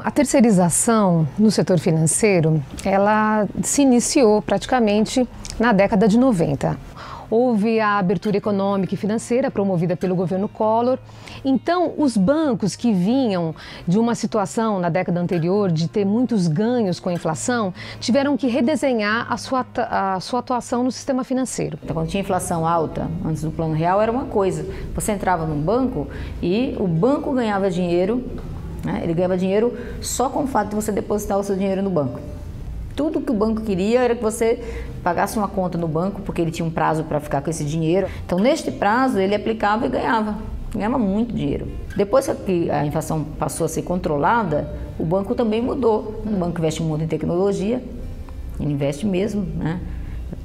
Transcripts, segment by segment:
A terceirização no setor financeiro, ela se iniciou praticamente na década de 90. Houve a abertura econômica e financeira promovida pelo governo Collor. Então, os bancos que vinham de uma situação na década anterior de ter muitos ganhos com a inflação, tiveram que redesenhar a sua atuação no sistema financeiro. Então, quando tinha inflação alta, antes do Plano Real, era uma coisa. Você entrava num banco e o banco ganhava dinheiro, né? Ele ganhava dinheiro só com o fato de você depositar o seu dinheiro no banco. Tudo que o banco queria era que você pagasse uma conta no banco, porque ele tinha um prazo para ficar com esse dinheiro. Então, neste prazo, ele aplicava e ganhava muito dinheiro. Depois que a inflação passou a ser controlada, o banco também mudou. O banco investe muito em tecnologia, ele investe mesmo, né?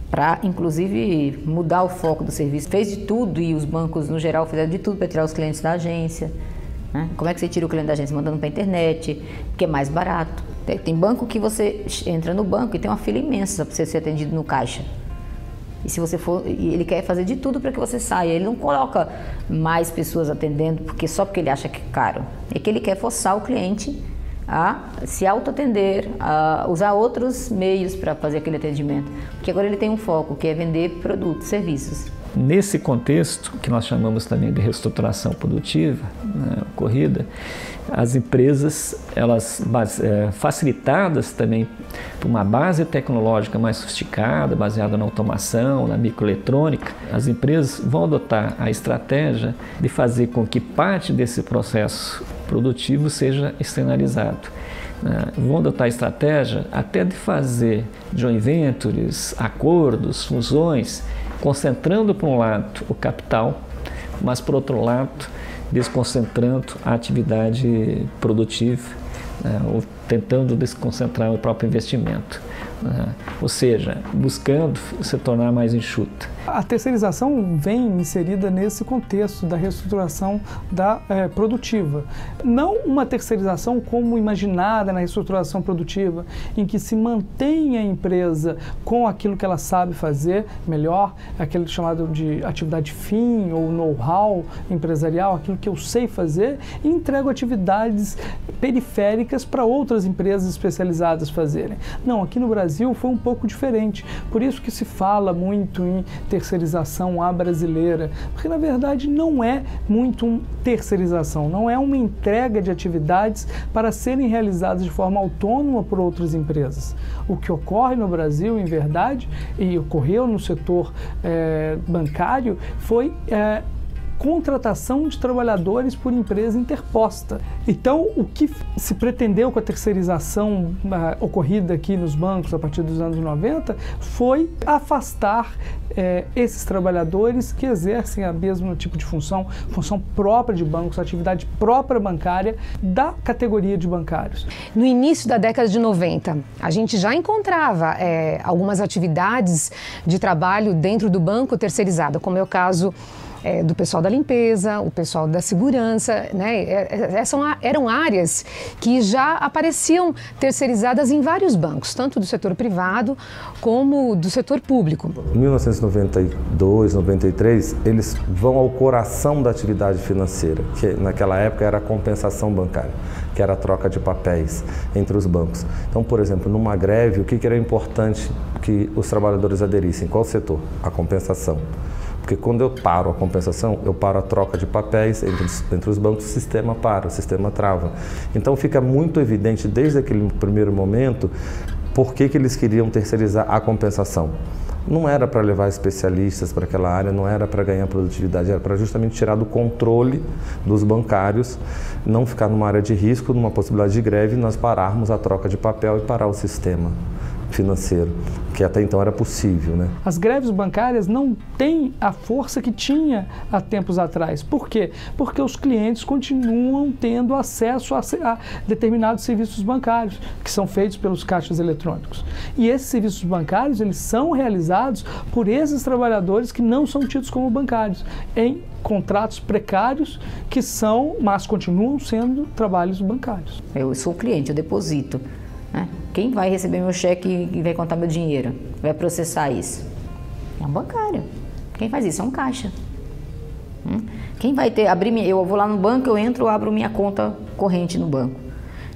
Para, inclusive, mudar o foco do serviço. Fez de tudo e os bancos, no geral, fizeram de tudo para tirar os clientes da agência. Como é que você tira o cliente da agência? Mandando para a internet, porque é mais barato. Tem banco que você entra no banco e tem uma fila imensa para você ser atendido no caixa. E se você for, ele quer fazer de tudo para que você saia. Ele não coloca mais pessoas atendendo só porque ele acha que é caro. É que ele quer forçar o cliente a se autoatender, a usar outros meios para fazer aquele atendimento. Porque agora ele tem um foco, que é vender produtos, serviços. Nesse contexto, que nós chamamos também de reestruturação produtiva, né, ocorrida, as empresas, elas facilitadas também por uma base tecnológica mais sofisticada, baseada na automação, na microeletrônica, as empresas vão adotar a estratégia de fazer com que parte desse processo produtivo seja externalizado. Vão adotar a estratégia até de fazer joint ventures, acordos, fusões, concentrando por um lado o capital, mas por outro lado desconcentrando a atividade produtiva, ou tentando desconcentrar o próprio investimento, ou seja, buscando se tornar mais enxuta. A terceirização vem inserida nesse contexto da reestruturação produtiva. Não uma terceirização como imaginada na reestruturação produtiva, em que se mantém a empresa com aquilo que ela sabe fazer melhor, aquele chamado de atividade fim ou know-how empresarial, aquilo que eu sei fazer, e entrego atividades periféricas para outras empresas especializadas fazerem. Não, aqui no Brasil foi um pouco diferente. Por isso que se fala muito em terceirização à brasileira, porque na verdade não é muito uma terceirização, não é uma entrega de atividades para serem realizadas de forma autônoma por outras empresas. O que ocorre no Brasil, em verdade, e ocorreu no setor bancário, foi contratação de trabalhadores por empresa interposta. Então, o que se pretendeu com a terceirização ocorrida aqui nos bancos a partir dos anos 90 foi afastar esses trabalhadores que exercem a mesmo tipo de função própria de bancos, atividade própria bancária da categoria de bancários. No início da década de 90, a gente já encontrava algumas atividades de trabalho dentro do banco terceirizada, como é o caso do pessoal da limpeza, o pessoal da segurança, né? Eram áreas que já apareciam terceirizadas em vários bancos, tanto do setor privado como do setor público. Em 1992, 93, eles vão ao coração da atividade financeira, que naquela época era a compensação bancária, que era a troca de papéis entre os bancos. Então, por exemplo, numa greve, o que era importante que os trabalhadores aderissem? Qual setor? A compensação. Porque quando eu paro a compensação, eu paro a troca de papéis entre os bancos, o sistema para, o sistema trava. Então fica muito evidente desde aquele primeiro momento por que eles queriam terceirizar a compensação. Não era para levar especialistas para aquela área, não era para ganhar produtividade, era para justamente tirar do controle dos bancários, não ficar numa área de risco, numa possibilidade de greve, nós pararmos a troca de papel e parar o sistema. financeiro, que até então era possível, né? As greves bancárias não têm a força que tinha há tempos atrás. Por quê? Porque os clientes continuam tendo acesso a determinados serviços bancários, que são feitos pelos caixas eletrônicos. E esses serviços bancários, eles são realizados por esses trabalhadores que não são tidos como bancários, em contratos precários mas continuam sendo trabalhos bancários. Eu sou o cliente, eu deposito, né? Quem vai receber meu cheque e vai contar meu dinheiro? Vai processar isso? É um bancário. Quem faz isso? É um caixa. Quem vai eu vou lá no banco, eu entro, eu abro minha conta corrente no banco.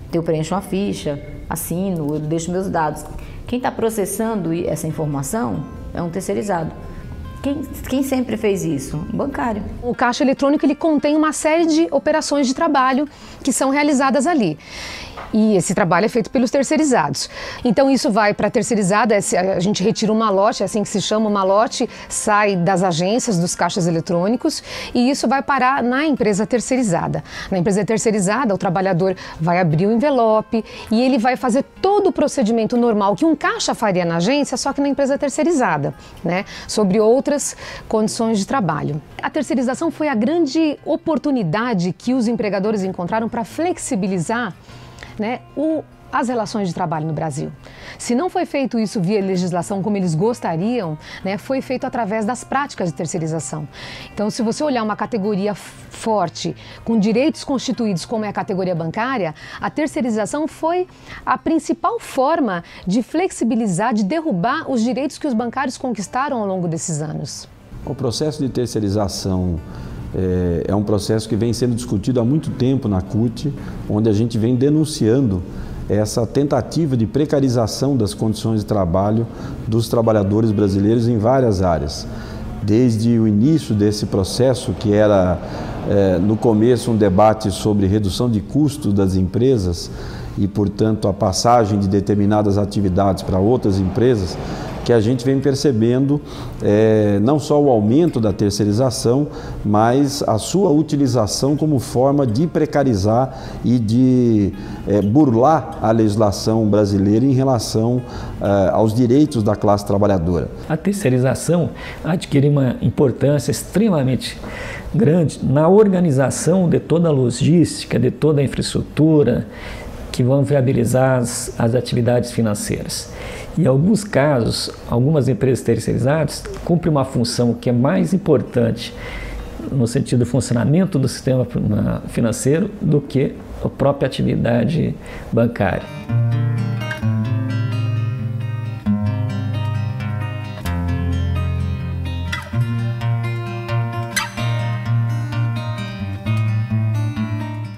Então, eu preencho uma ficha, assino, eu deixo meus dados. Quem está processando essa informação é um terceirizado. Quem sempre fez isso? Um bancário. O caixa eletrônico ele contém uma série de operações de trabalho que são realizadas ali. E esse trabalho é feito pelos terceirizados. Então isso vai para a terceirizada, a gente retira um malote, é assim que se chama, o malote sai das agências, dos caixas eletrônicos, e isso vai parar na empresa terceirizada. Na empresa terceirizada, o trabalhador vai abrir o envelope e ele vai fazer todo o procedimento normal que um caixa faria na agência, só que na empresa terceirizada, né? Sobre outras condições de trabalho. A terceirização foi a grande oportunidade que os empregadores encontraram para flexibilizar, né, as relações de trabalho no Brasil. Se não foi feito isso via legislação como eles gostariam, né, foi feito através das práticas de terceirização. Então, se você olhar uma categoria forte, com direitos constituídos como é a categoria bancária, a terceirização foi a principal forma de flexibilizar, de derrubar os direitos que os bancários conquistaram ao longo desses anos. O processo de terceirização é um processo que vem sendo discutido há muito tempo na CUT, onde a gente vem denunciando essa tentativa de precarização das condições de trabalho dos trabalhadores brasileiros em várias áreas. Desde o início desse processo, que era no começo um debate sobre redução de custos das empresas e, portanto, a passagem de determinadas atividades para outras empresas, que a gente vem percebendo não só o aumento da terceirização, mas a sua utilização como forma de precarizar e de burlar a legislação brasileira em relação aos direitos da classe trabalhadora. A terceirização adquire uma importância extremamente grande na organização de toda a logística, de toda a infraestrutura que vão viabilizar as atividades financeiras. E em alguns casos, algumas empresas terceirizadas cumprem uma função que é mais importante no sentido do funcionamento do sistema financeiro do que a própria atividade bancária.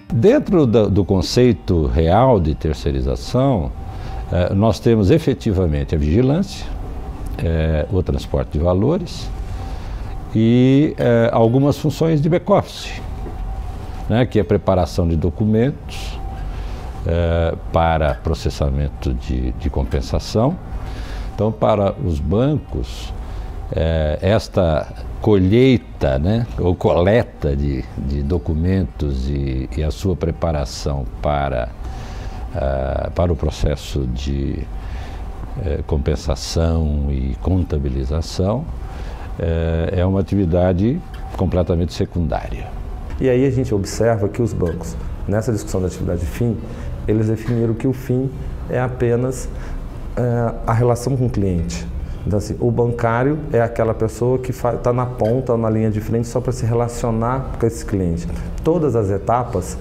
Dentro do conceito real de terceirização, nós temos efetivamente a vigilância, o transporte de valores e algumas funções de back-office, né, que é a preparação de documentos para processamento de compensação. Então, para os bancos, esta colheita, né, ou coleta de documentos e a sua preparação para o processo de compensação e contabilização é uma atividade completamente secundária. E aí a gente observa que os bancos, nessa discussão da atividade fim, eles definiram que o fim é apenas a relação com o cliente. Então, assim, o bancário é aquela pessoa que está na ponta, na linha de frente, só para se relacionar com esse cliente. Todas as etapas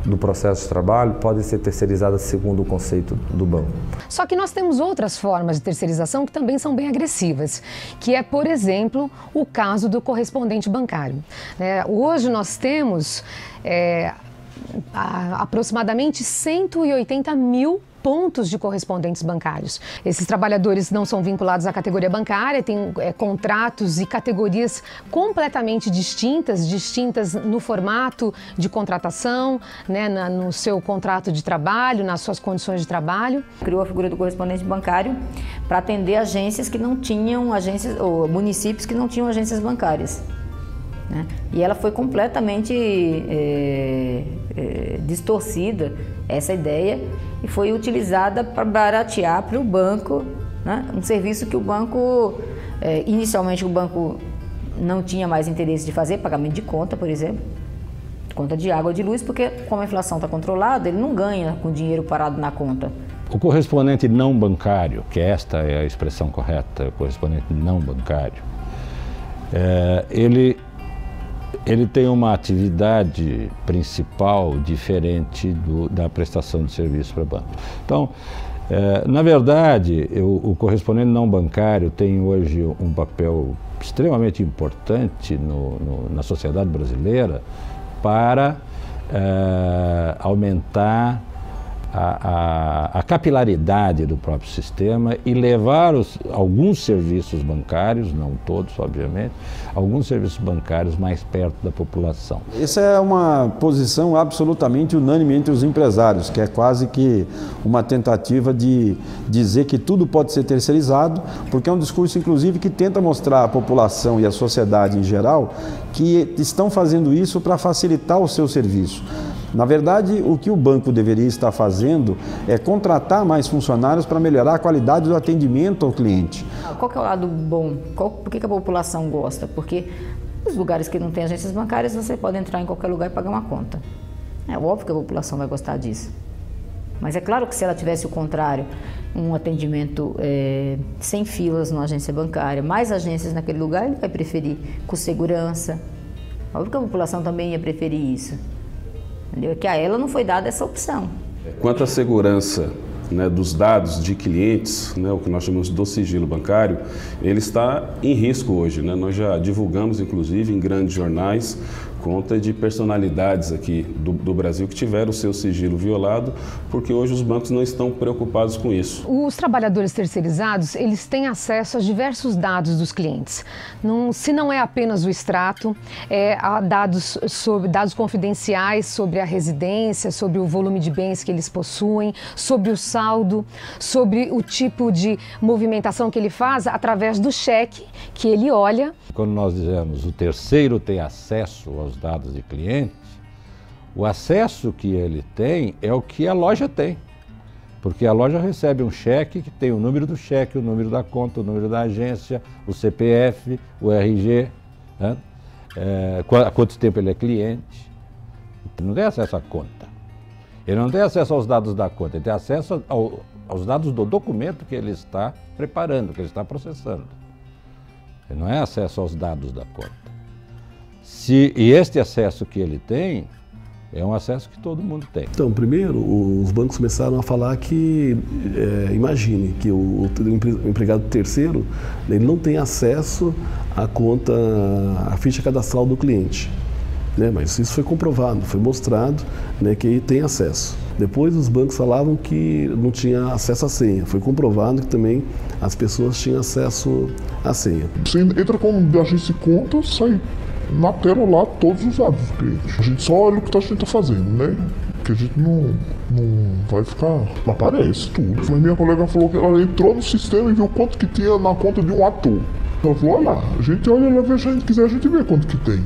do processo de trabalho podem ser terceirizadas segundo o conceito do banco. Só que nós temos outras formas de terceirização que também são bem agressivas, que é, por exemplo, o caso do correspondente bancário. Hoje nós temos aproximadamente 180 mil pontos de correspondentes bancários. Esses trabalhadores não são vinculados à categoria bancária, têm contratos e categorias completamente distintas no formato de contratação, né, no seu contrato de trabalho, nas suas condições de trabalho. Criou a figura do correspondente bancário para atender agências que não tinham ou municípios que não tinham agências bancárias. Né? E ela foi completamente distorcida, essa ideia, e foi utilizada para baratear para o banco, né, um serviço que o banco, inicialmente o banco não tinha mais interesse de fazer, pagamento de conta, por exemplo, conta de água ou de luz, porque como a inflação está controlada, ele não ganha com dinheiro parado na conta. O correspondente não bancário, que esta é a expressão correta, o correspondente não bancário, ele tem uma atividade principal diferente da prestação de serviço para banco. Então, na verdade, o correspondente não bancário tem hoje um papel extremamente importante na sociedade brasileira para aumentar a capilaridade do próprio sistema e levar alguns serviços bancários, não todos, obviamente, alguns serviços bancários mais perto da população. Essa é uma posição absolutamente unânime entre os empresários, que é quase que uma tentativa de dizer que tudo pode ser terceirizado, porque é um discurso, inclusive, que tenta mostrar à população e à sociedade em geral que estão fazendo isso para facilitar o seu serviço. Na verdade, o que o banco deveria estar fazendo é contratar mais funcionários para melhorar a qualidade do atendimento ao cliente. Qual que é o lado bom? Por que a população gosta? Porque nos lugares que não tem agências bancárias, você pode entrar em qualquer lugar e pagar uma conta. É óbvio que a população vai gostar disso. Mas é claro que se ela tivesse o contrário, um atendimento sem filas numa agência bancária, mais agências naquele lugar, ele vai preferir com segurança. Óbvio que a população também ia preferir isso. Entendeu? Que a ela não foi dada essa opção. Quanto à segurança, né, dos dados de clientes, né, o que nós chamamos do sigilo bancário, ele está em risco hoje, né? Nós já divulgamos, inclusive, em grandes jornais, conta de personalidades aqui do Brasil que tiveram o seu sigilo violado, porque hoje os bancos não estão preocupados com isso. Os trabalhadores terceirizados, eles têm acesso a diversos dados dos clientes. Se não é apenas o extrato, há dados confidenciais sobre a residência, sobre o volume de bens que eles possuem, sobre o saldo, sobre o tipo de movimentação que ele faz através do cheque que ele olha. Quando nós dizemos o terceiro tem acesso aos dados de clientes, o acesso que ele tem é o que a loja tem. Porque a loja recebe um cheque que tem o número do cheque, o número da conta, o número da agência, o CPF, o RG, né? Há quanto tempo ele é cliente. Ele não tem acesso à conta. Ele não tem acesso aos dados da conta, ele tem acesso aos dados do documento que ele está preparando, que ele está processando. Ele não é acesso aos dados da conta. E este acesso que ele tem é um acesso que todo mundo tem. Então, primeiro, os bancos começaram a falar que, imagine, que o empregado terceiro, ele não tem acesso à conta, à ficha cadastral do cliente. Né? Mas isso foi comprovado, foi mostrado, né, que ele tem acesso. Depois os bancos falavam que não tinha acesso à senha. Foi comprovado que também as pessoas tinham acesso à senha. Você entra com a agência de conta, sai na tela lá todos os dados do cliente. A gente só olha o que a gente está fazendo, né? Porque a gente não vai ficar... Aparece tudo. Mas minha colega falou que ela entrou no sistema e viu quanto que tinha na conta de um ator. Ela falou, olha lá, a gente olha lá, vê se a gente quiser, a gente vê quanto que tem.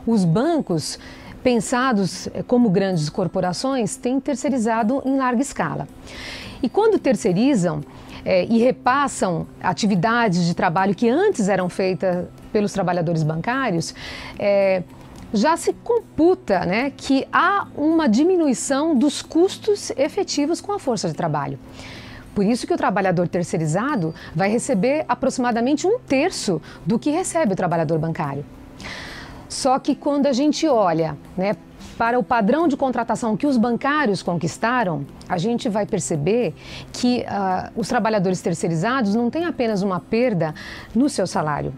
Os bancos, pensados como grandes corporações, têm terceirizado em larga escala. E quando terceirizam e repassam atividades de trabalho que antes eram feitas pelos trabalhadores bancários, já se computa, né, que há uma diminuição dos custos efetivos com a força de trabalho. Por isso que o trabalhador terceirizado vai receber aproximadamente 1/3 do que recebe o trabalhador bancário. Só que quando a gente olha, né, para o padrão de contratação que os bancários conquistaram, a gente vai perceber que os trabalhadores terceirizados não têm apenas uma perda no seu salário.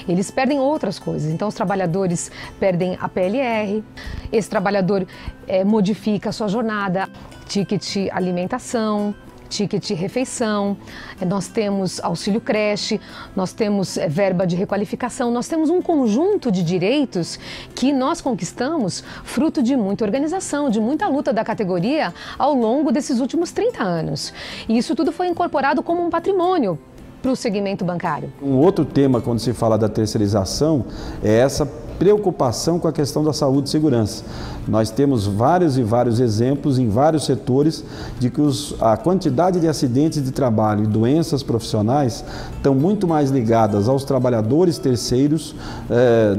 Eles perdem outras coisas. Então, os trabalhadores perdem a PLR, esse trabalhador modifica a sua jornada, ticket alimentação, ticket refeição, nós temos auxílio creche, nós temos verba de requalificação, nós temos um conjunto de direitos que nós conquistamos fruto de muita organização, de muita luta da categoria ao longo desses últimos 30 anos. E isso tudo foi incorporado como um patrimônio para o segmento bancário? Um outro tema, quando se fala da terceirização, é essa preocupação com a questão da saúde e segurança. Nós temos vários e vários exemplos em vários setores de que a quantidade de acidentes de trabalho e doenças profissionais estão muito mais ligadas aos trabalhadores terceiros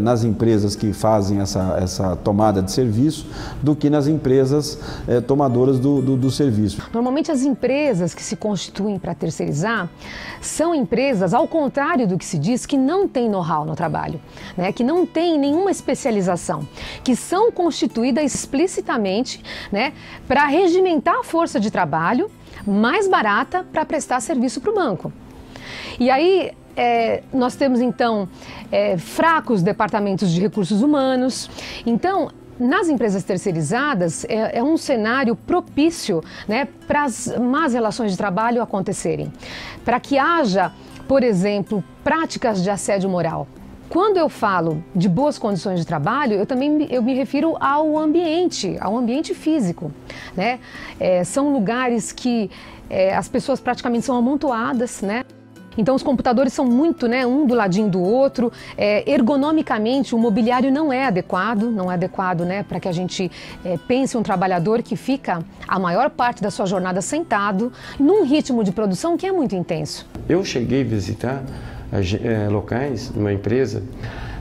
nas empresas que fazem essa tomada de serviço do que nas empresas tomadoras do serviço. Normalmente as empresas que se constituem para terceirizar são empresas, ao contrário do que se diz, que não têm know-how no trabalho, né? Que não têm nenhuma especialização, que são constituídas explicitamente, né, para regimentar a força de trabalho mais barata para prestar serviço para o banco. E aí nós temos então fracos departamentos de recursos humanos. Então, nas empresas terceirizadas é um cenário propício, né, para as más relações de trabalho acontecerem, para que haja, por exemplo, práticas de assédio moral. Quando eu falo de boas condições de trabalho, eu me refiro ao ambiente físico, né? São lugares que as pessoas praticamente são amontoadas, né? Então os computadores são muito, né, um do ladinho do outro, ergonomicamente o mobiliário não é adequado, né, para que a gente pense um trabalhador que fica a maior parte da sua jornada sentado, num ritmo de produção que é muito intenso. Eu cheguei a visitar locais, numa empresa,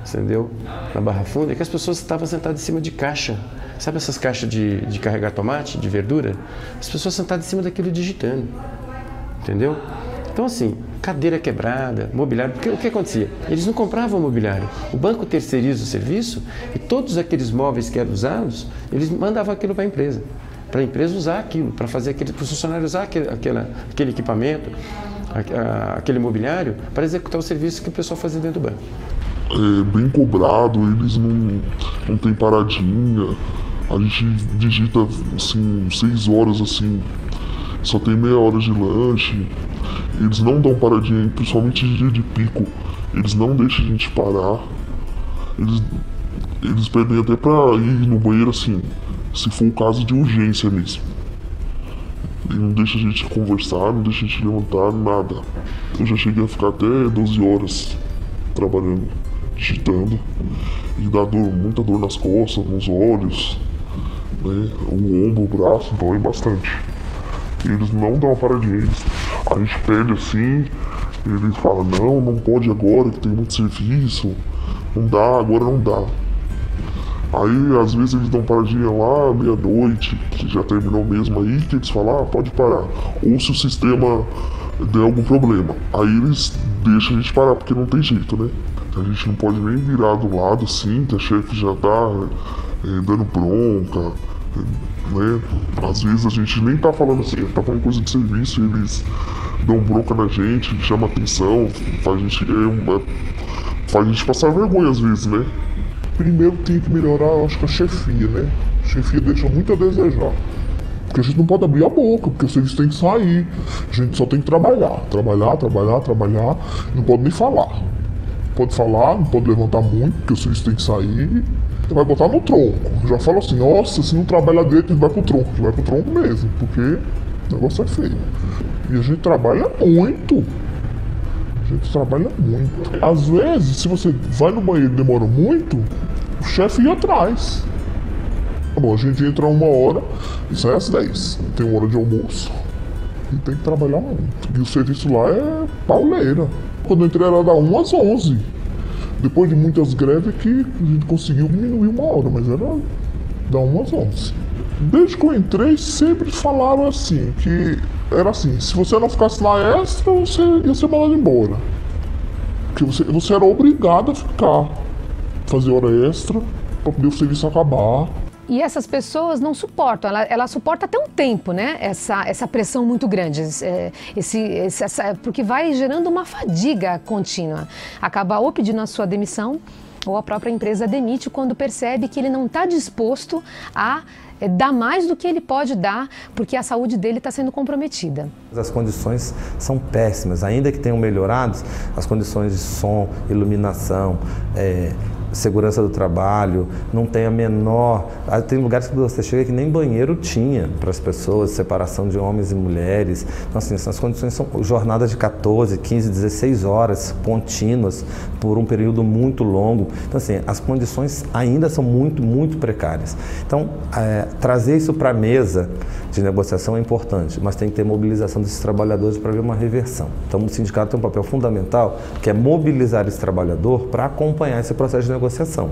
entendeu? Na Barra Funda, que as pessoas estavam sentadas em cima de caixa. Sabe essas caixas de carregar tomate, de verdura? As pessoas sentadas em cima daquilo digitando, entendeu? Então assim, cadeira quebrada, mobiliário, porque o que acontecia? Eles não compravam mobiliário. O banco terceiriza o serviço e todos aqueles móveis que eram usados, eles mandavam aquilo para a empresa usar aquilo, para o funcionário usar aquele equipamento, aquele mobiliário, para executar o serviço que o pessoal fazia dentro do banco. É bem cobrado, eles não tem paradinha, a gente digita assim, 6 horas assim, só tem meia hora de lanche, eles não dão paradinha, principalmente em dia de pico, eles não deixam a gente parar, eles pedem até pra ir no banheiro assim, se for o caso de urgência mesmo. E não deixa a gente conversar, não deixa a gente levantar, nada. Eu já cheguei a ficar até 12 horas trabalhando, digitando. E dá muita dor nas costas, nos olhos, né? O ombro, o braço, dói bastante. E eles não dão uma paradinha. A gente pede assim, eles falam, não pode agora, que tem muito serviço. Não dá, agora não dá. Aí, às vezes, eles dão paradinha lá, meia-noite, que já terminou mesmo aí, que eles falam, pode parar. Ou se o sistema der algum problema. Aí eles deixam a gente parar, porque não tem jeito, né? A gente não pode nem virar do lado, assim, que a chefe já tá dando bronca, né? Às vezes a gente nem tá falando assim, tá falando coisa de serviço, e eles dão bronca na gente, chamam atenção, faz a gente passar vergonha às vezes, né? Primeiro tem que melhorar, acho que a chefia, né? A chefia deixa muito a desejar. Porque a gente não pode abrir a boca, porque o serviço tem que sair. A gente só tem que trabalhar. Não pode nem falar. Não pode falar, não pode levantar muito, porque o serviço tem que sair. Você vai botar no tronco. Já fala assim, nossa, se não trabalhar direito, a gente vai pro tronco. A gente vai pro tronco mesmo, porque o negócio é feio. E a gente trabalha muito. Às vezes, se você vai no banheiro e demora muito, o chefe ia atrás. Bom, a gente entra 1 hora e sai às 10. Tem 1 hora de almoço e tem que trabalhar muito. E o serviço lá é pauleira. Quando eu entrei era da 1 às 11. Depois de muitas greves que a gente conseguiu diminuir 1 hora, mas era da 1 às 11. Desde que eu entrei, sempre falaram assim, que era assim, se você não ficasse lá extra, você ia ser mandado embora. Porque você era obrigado a ficar, fazer hora extra, para poder o serviço acabar. E essas pessoas não suportam, ela suporta até um tempo, né? Essa pressão muito grande, porque vai gerando uma fadiga contínua. Acaba ou pedindo a sua demissão, ou a própria empresa demite quando percebe que ele não está disposto a dar mais do que ele pode dar, porque a saúde dele está sendo comprometida. As condições são péssimas, ainda que tenham melhorado, as condições de som, iluminação, segurança do trabalho, não tem a menor... Tem lugares que você chega que nem banheiro tinha para as pessoas, separação de homens e mulheres. Então, assim, essas condições são jornadas de 14, 15, 16 horas contínuas por um período muito longo. Então, assim, as condições ainda são muito precárias. Então, trazer isso para a mesa de negociação é importante, mas tem que ter mobilização desses trabalhadores para ver uma reversão. Então, o sindicato tem um papel fundamental, que é mobilizar esse trabalhador para acompanhar esse processo de negociação.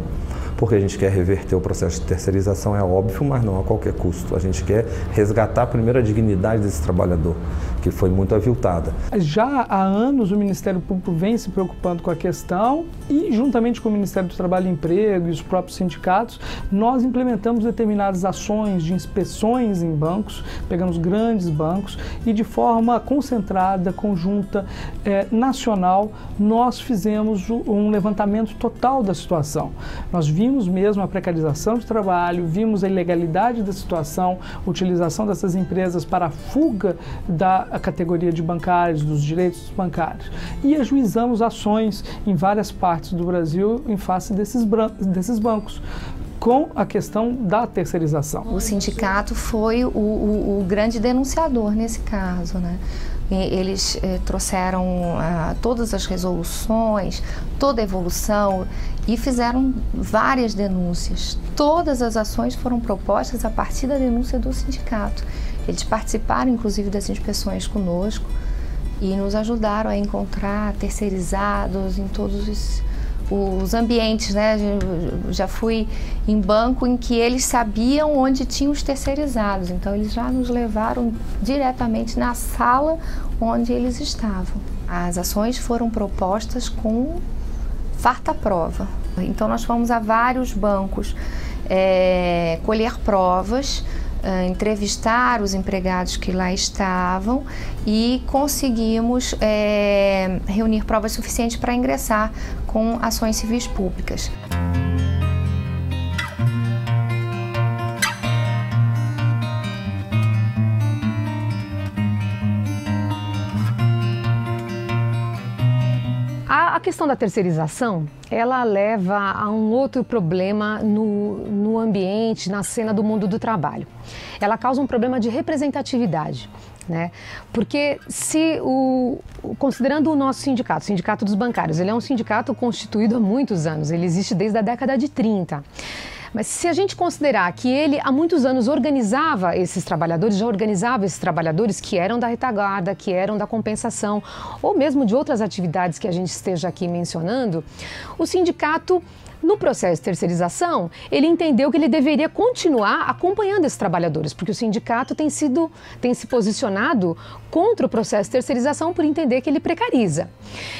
Porque a gente quer reverter o processo de terceirização, é óbvio, mas não a qualquer custo. A gente quer resgatar primeiro a dignidade desse trabalhador, que foi muito aviltada. Já há anos o Ministério Público vem se preocupando com a questão e, juntamente com o Ministério do Trabalho e Emprego e os próprios sindicatos, nós implementamos determinadas ações de inspeções em bancos, pegamos grandes bancos e de forma concentrada, conjunta, nacional, nós fizemos um levantamento total da situação. Nós vimos mesmo a precarização de trabalho, vimos a ilegalidade da situação, a utilização dessas empresas para a fuga da categoria de bancários, dos direitos bancários, e ajuizamos ações em várias partes do Brasil em face desses bancos, com a questão da terceirização. O sindicato foi o grande denunciador nesse caso, né? Eles trouxeram todas as resoluções, toda a evolução e fizeram várias denúncias. Todas as ações foram propostas a partir da denúncia do sindicato. Eles participaram, inclusive, das inspeções conosco e nos ajudaram a encontrar terceirizados em todos os ambientes, né? Já fui em banco em que eles sabiam onde tinham os terceirizados, então eles já nos levaram diretamente na sala onde eles estavam. As ações foram propostas com farta prova, então nós fomos a vários bancos colher provas, entrevistar os empregados que lá estavam e conseguimos reunir provas suficientes para ingressar com ações civis públicas. A questão da terceirização, ela leva a um outro problema no ambiente, na cena do mundo do trabalho. Ela causa um problema de representatividade, né? Porque considerando o nosso sindicato, o Sindicato dos Bancários, ele é um sindicato constituído há muitos anos, ele existe desde a década de 30. Mas se a gente considerar que ele há muitos anos organizava esses trabalhadores, já organizava esses trabalhadores que eram da retaguarda, que eram da compensação, ou mesmo de outras atividades que a gente esteja aqui mencionando, o sindicato, no processo de terceirização, ele entendeu que ele deveria continuar acompanhando esses trabalhadores, porque o sindicato tem se posicionado contra o processo de terceirização por entender que ele precariza.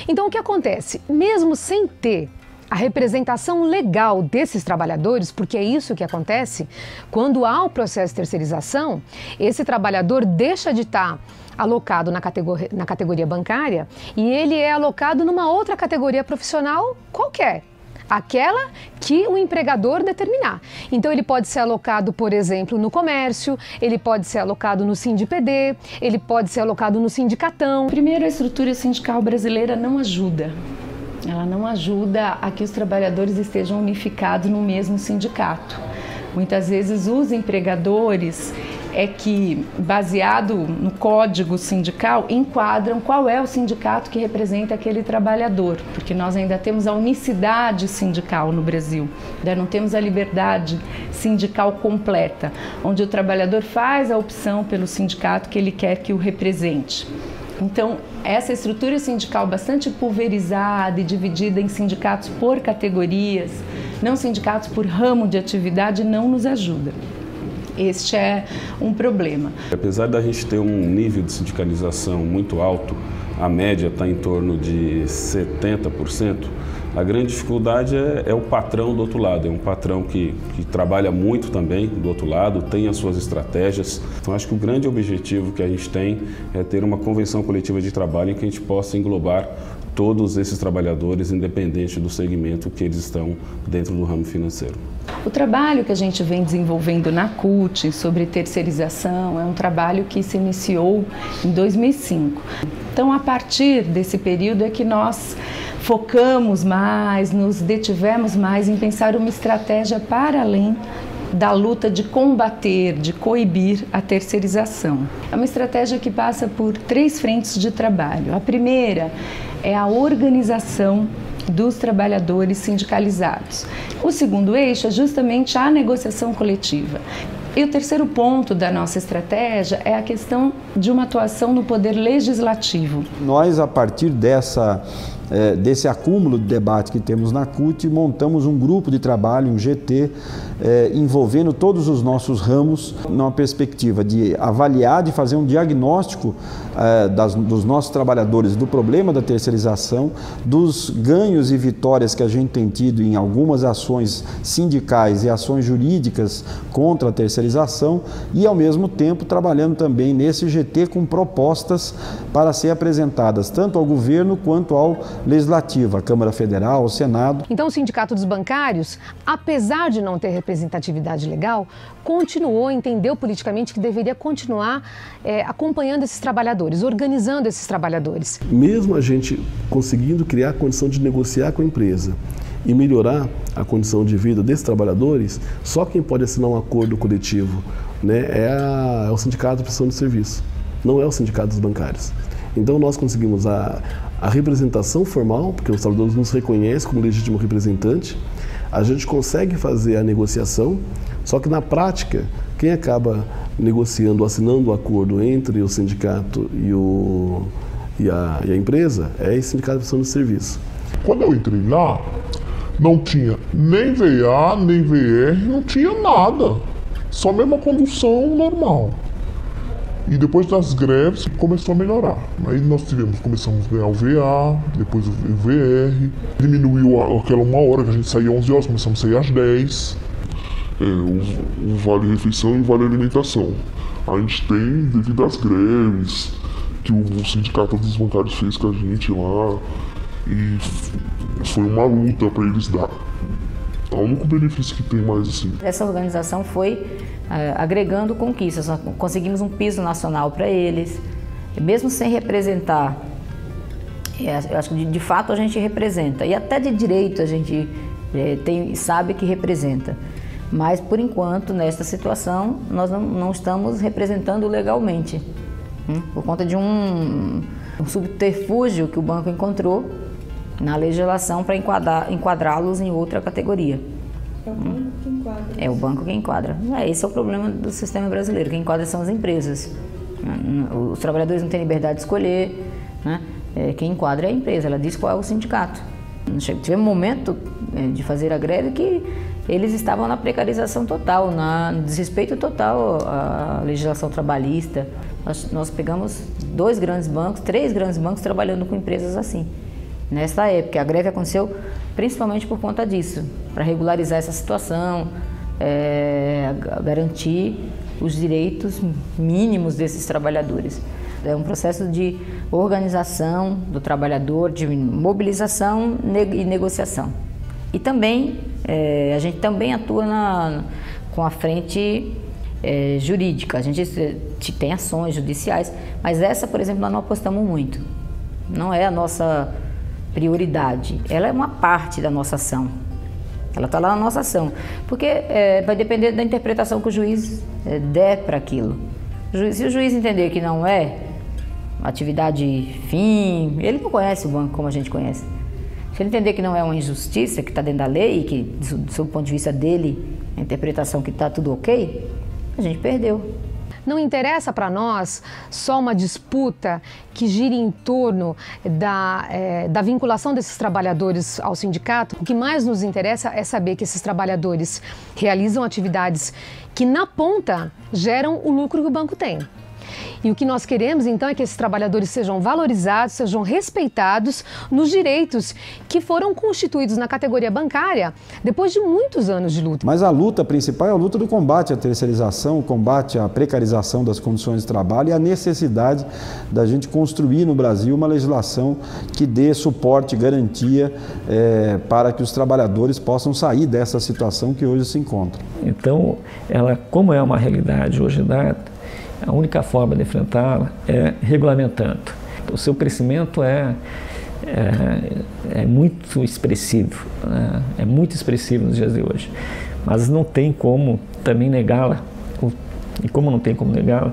Então, o que acontece? Mesmo sem ter a representação legal desses trabalhadores, porque é isso que acontece, quando há o processo de terceirização, esse trabalhador deixa de estar alocado na categoria bancária e ele é alocado numa outra categoria profissional qualquer, aquela que o empregador determinar. Então ele pode ser alocado, por exemplo, no comércio, ele pode ser alocado no Sindipd, ele pode ser alocado no Sindicatão. Primeiro, a estrutura sindical brasileira não ajuda. Ela não ajuda a que os trabalhadores estejam unificados no mesmo sindicato. Muitas vezes os empregadores baseado no código sindical, enquadram qual é o sindicato que representa aquele trabalhador, porque nós ainda temos a unicidade sindical no Brasil, ainda não temos a liberdade sindical completa, onde o trabalhador faz a opção pelo sindicato que ele quer que o represente. Então, essa estrutura sindical bastante pulverizada e dividida em sindicatos por categorias, não sindicatos por ramo de atividade, não nos ajuda. Este é um problema. Apesar da gente ter um nível de sindicalização muito alto, a média está em torno de 70%, a grande dificuldade é o patrão do outro lado, é um patrão que trabalha muito também do outro lado, tem as suas estratégias. Então acho que o grande objetivo que a gente tem é ter uma convenção coletiva de trabalho em que a gente possa englobar todos esses trabalhadores, independente do segmento que eles estão dentro do ramo financeiro. O trabalho que a gente vem desenvolvendo na CUT sobre terceirização é um trabalho que se iniciou em 2005. Então, a partir desse período é que nós focamos mais, nos detivemos mais em pensar uma estratégia para além da luta de combater, de coibir a terceirização. É uma estratégia que passa por 3 frentes de trabalho. A primeira é a organização dos trabalhadores sindicalizados. O segundo eixo é justamente a negociação coletiva. E o terceiro ponto da nossa estratégia é a questão de uma atuação no poder legislativo. Nós, a partir desse acúmulo de debate que temos na CUT, montamos um grupo de trabalho, um GT, envolvendo todos os nossos ramos, numa perspectiva de avaliar, de fazer um diagnóstico dos nossos trabalhadores do problema da terceirização, dos ganhos e vitórias que a gente tem tido em algumas ações sindicais e ações jurídicas contra a terceirização e, ao mesmo tempo, trabalhando também nesse GT com propostas para ser apresentadas tanto ao governo quanto ao legislativo, à Câmara Federal, ao Senado. Então, o Sindicato dos Bancários, apesar de não ter representatividade legal, entendeu politicamente que deveria continuar acompanhando esses trabalhadores, organizando esses trabalhadores. Mesmo a gente conseguindo criar a condição de negociar com a empresa e melhorar a condição de vida desses trabalhadores, só quem pode assinar um acordo coletivo, né, é o Sindicato de Prestação de Serviço, não é o Sindicato dos Bancários. Então nós conseguimos a representação formal, porque os trabalhadores nos reconhecem como legítimo representante, a gente consegue fazer a negociação, só que na prática, quem acaba negociando, assinando o acordo entre o sindicato e a empresa é esse Sindicato de Prestação de Serviço. Quando eu entrei lá, não tinha nem VA, nem VR, não tinha nada, só mesmo a condução normal. E depois das greves começou a melhorar. Aí nós começamos a ganhar o VA, depois o VR, diminuiu aquela 1 hora que a gente saía 11 horas, começamos a sair às 10. O vale refeição e o vale alimentação. A gente tem, devido às greves que o Sindicato dos Bancários fez com a gente lá, e foi uma luta para eles dar. É o único benefício que tem mais assim. Essa organização foi agregando conquistas. Nós conseguimos um piso nacional para eles, mesmo sem representar. Eu acho que de fato a gente representa, e até de direito a gente sabe que representa. Mas, por enquanto, nesta situação, nós não estamos representando legalmente, por conta de um subterfúgio que o banco encontrou na legislação para enquadrá-los em outra categoria. É o banco que enquadra. É o banco que enquadra. Esse é o problema do sistema brasileiro. Quem enquadra são as empresas. Os trabalhadores não têm liberdade de escolher, né? Quem enquadra é a empresa, ela diz qual é o sindicato. Tivemos um momento de fazer a greve que eles estavam na precarização total, no desrespeito total à legislação trabalhista. Nós pegamos 2 grandes bancos, 3 grandes bancos trabalhando com empresas assim. Nessa época, a greve aconteceu principalmente por conta disso, para regularizar essa situação, garantir os direitos mínimos desses trabalhadores. É um processo de organização do trabalhador, de mobilização e negociação. E também, a gente também atua com a frente jurídica. A gente tem ações judiciais, mas essa, por exemplo, nós não apostamos muito. Não é a nossa prioridade. Ela é uma parte da nossa ação. Ela está lá na nossa ação. Porque vai depender da interpretação que o juiz der para aquilo. Se o juiz entender que não é atividade fim, ele não conhece o banco como a gente conhece. Se ele entender que não é uma injustiça, que está dentro da lei e que, sob o ponto de vista dele, a interpretação que está tudo ok, a gente perdeu. Não interessa para nós só uma disputa que gira em torno da vinculação desses trabalhadores ao sindicato. O que mais nos interessa é saber que esses trabalhadores realizam atividades que, na ponta, geram o lucro que o banco tem. E o que nós queremos, então, é que esses trabalhadores sejam valorizados, sejam respeitados nos direitos que foram constituídos na categoria bancária depois de muitos anos de luta. Mas a luta principal é a luta do combate à terceirização, o combate à precarização das condições de trabalho e a necessidade da gente construir no Brasil uma legislação que dê suporte e garantia para que os trabalhadores possam sair dessa situação que hoje se encontra. Então, ela, como é uma realidade hoje dada, a única forma de enfrentá-la é regulamentando. O seu crescimento é muito expressivo, né? É muito expressivo nos dias de hoje, mas não tem como também negá-la, e como não tem como negá-la,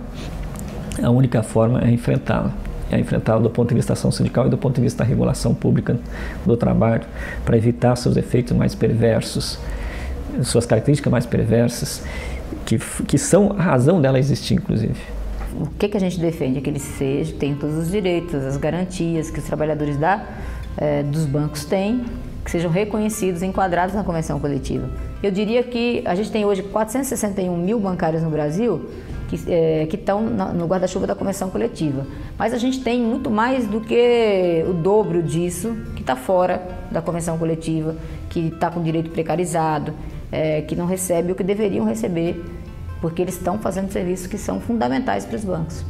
a única forma é enfrentá-la. É enfrentá-la do ponto de vista da ação sindical e do ponto de vista da regulação pública do trabalho, para evitar seus efeitos mais perversos, suas características mais perversas, que são a razão dela existir, inclusive. O que a gente defende? Que eles tenham todos os direitos, as garantias que os trabalhadores dos bancos têm, que sejam reconhecidos, enquadrados na convenção coletiva. Eu diria que a gente tem hoje 461 mil bancários no Brasil que estão no guarda-chuva da convenção coletiva. Mas a gente tem muito mais do que o dobro disso que está fora da convenção coletiva, que está com direito precarizado, que não recebe o que deveriam receber, porque eles estão fazendo serviços que são fundamentais para os bancos.